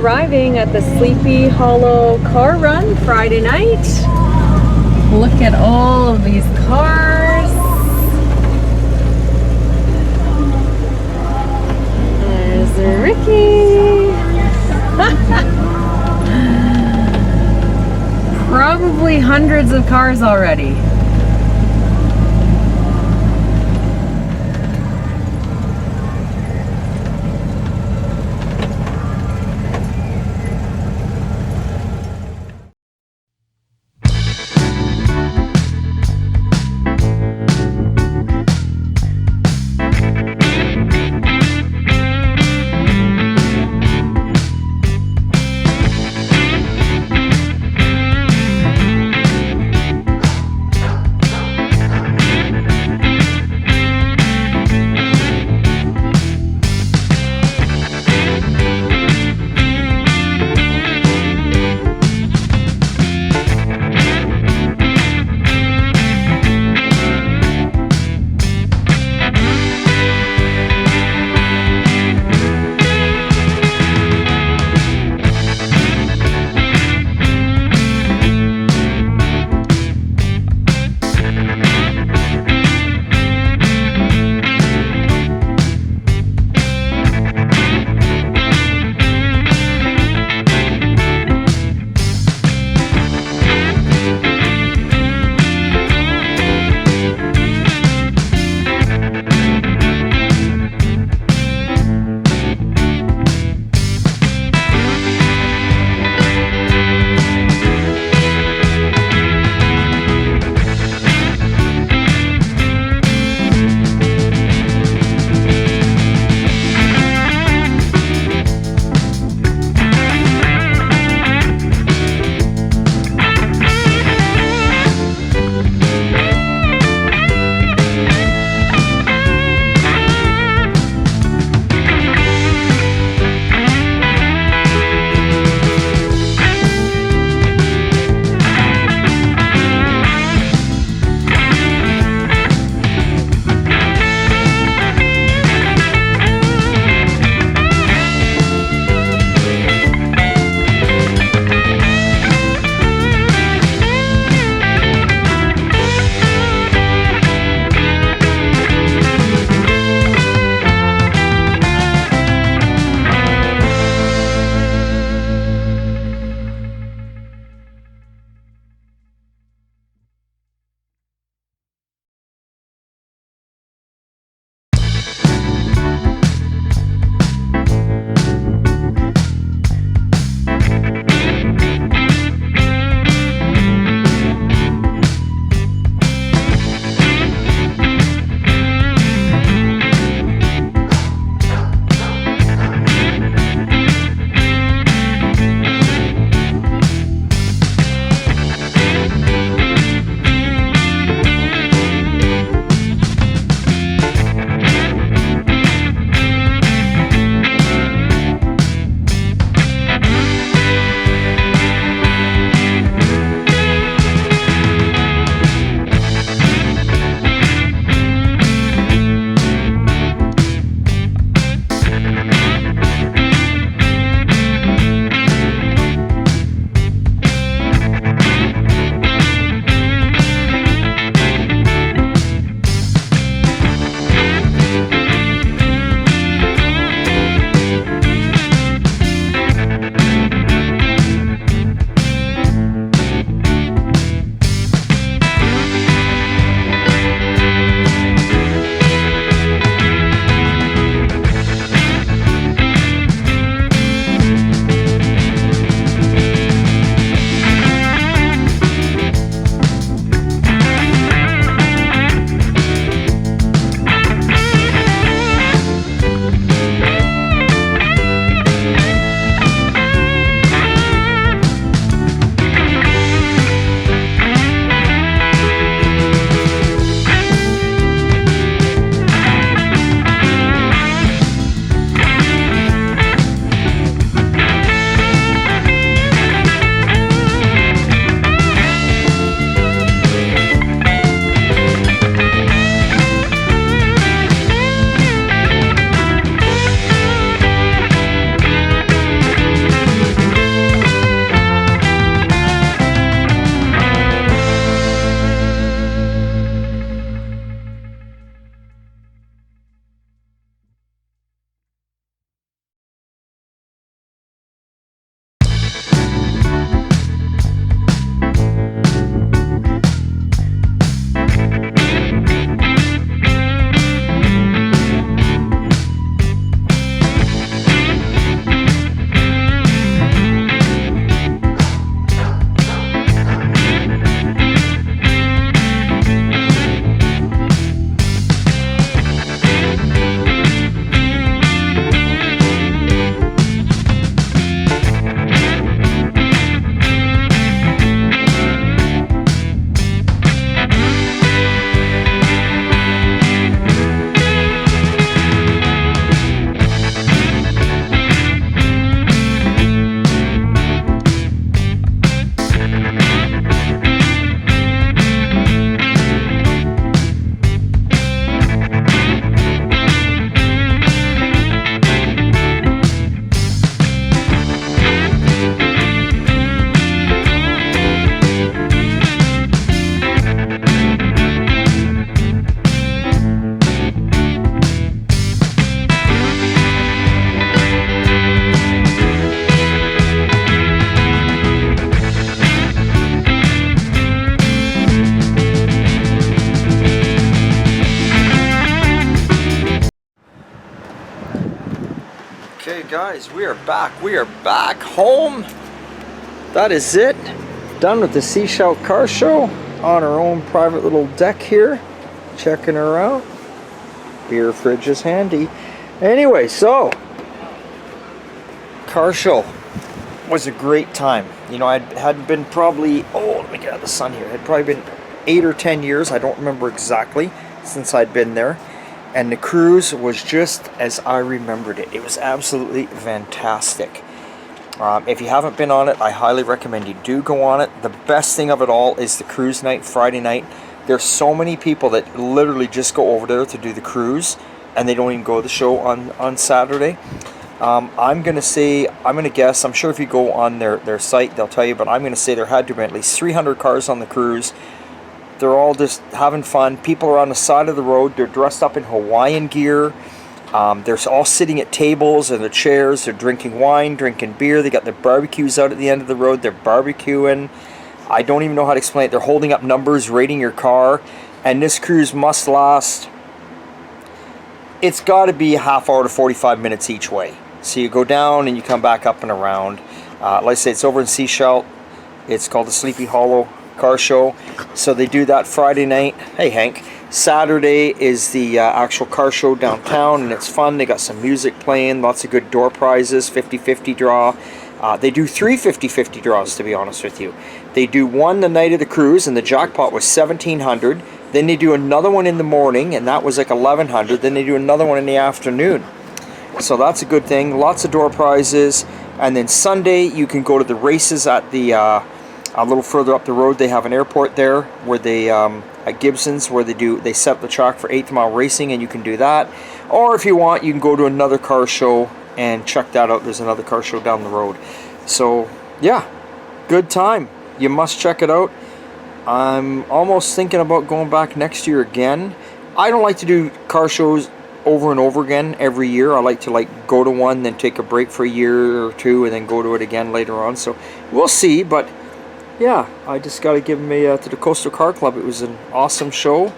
arriving at the Sleepy Hollow car run Friday night. Look at all of these cars. There's Ricky. Probably hundreds of cars already. guys, we are back. We are back home. That is it. Done with the Sechelt car show on our own private little deck here. Checking her out. Beer fridge is handy. Anyway, so car show was a great time. You know, I hadn't been probably, let me get out of the sun here. It had probably been 8 or 10 years, I don't remember exactly, since I'd been there. And the cruise was just as I remembered it. It was absolutely fantastic. If you haven't been on it, I highly recommend you do go on it. The best thing of it all is the cruise night, Friday night. There's so many people that literally just go over there to do the cruise, and they don't even go to the show on Saturday. I'm going to guess, I'm sure if you go on their site, they'll tell you, but I'm going to say there had to be at least 300 cars on the cruise. They're all just having fun. People are on the side of the road. They're dressed up in Hawaiian gear. They're all sitting at tables and their chairs. They're drinking wine, drinking beer. They got their barbecues out at the end of the road. They're barbecuing. I don't even know how to explain it. They're holding up numbers, rating your car. And this cruise must last, it's got to be a half hour to 45 minutes each way. So you go down and you come back up and around. Like I say, it's over in Sechelt. It's called the Sleepy Hollow Car Show. So they do that Friday night. Hey Hank. Saturday is the actual car show downtown, and it's fun. They got some music playing, lots of good door prizes, 50-50 draw. They do 3 50-50 draws, to be honest with you. They do one the night of the cruise, and the jackpot was $1,700. Then they do another one in the morning, and that was like $1,100. Then they do another one in the afternoon. So that's a good thing. Lots of door prizes. And then Sunday, you can go to the races at the a little further up the road. They have an airport there where they at Gibson's, where they set the track for 8th mile racing, and you can do that. Or if you want, you can go to another car show and check that out. There's another car show down the road. So yeah, good time. You must check it out. I'm almost thinking about going back next year again. I don't like to do car shows over and over again every year. I like to go to one, then take a break for a year or two, and then go to it again later on. So we'll see, but yeah, I just got to give them to the Coastal Car Club. It was an awesome show.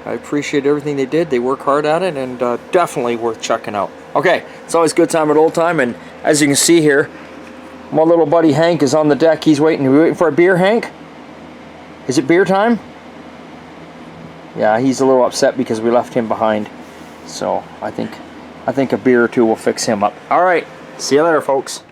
I appreciate everything they did. They work hard at it, and definitely worth checking out. Okay, it's always good time at Old Time, and as you can see here, my little buddy Hank is on the deck. He's waiting. Are we waiting for a beer, Hank? Is it beer time? Yeah, he's a little upset because we left him behind. So I think a beer or two will fix him up. All right, see you later, folks.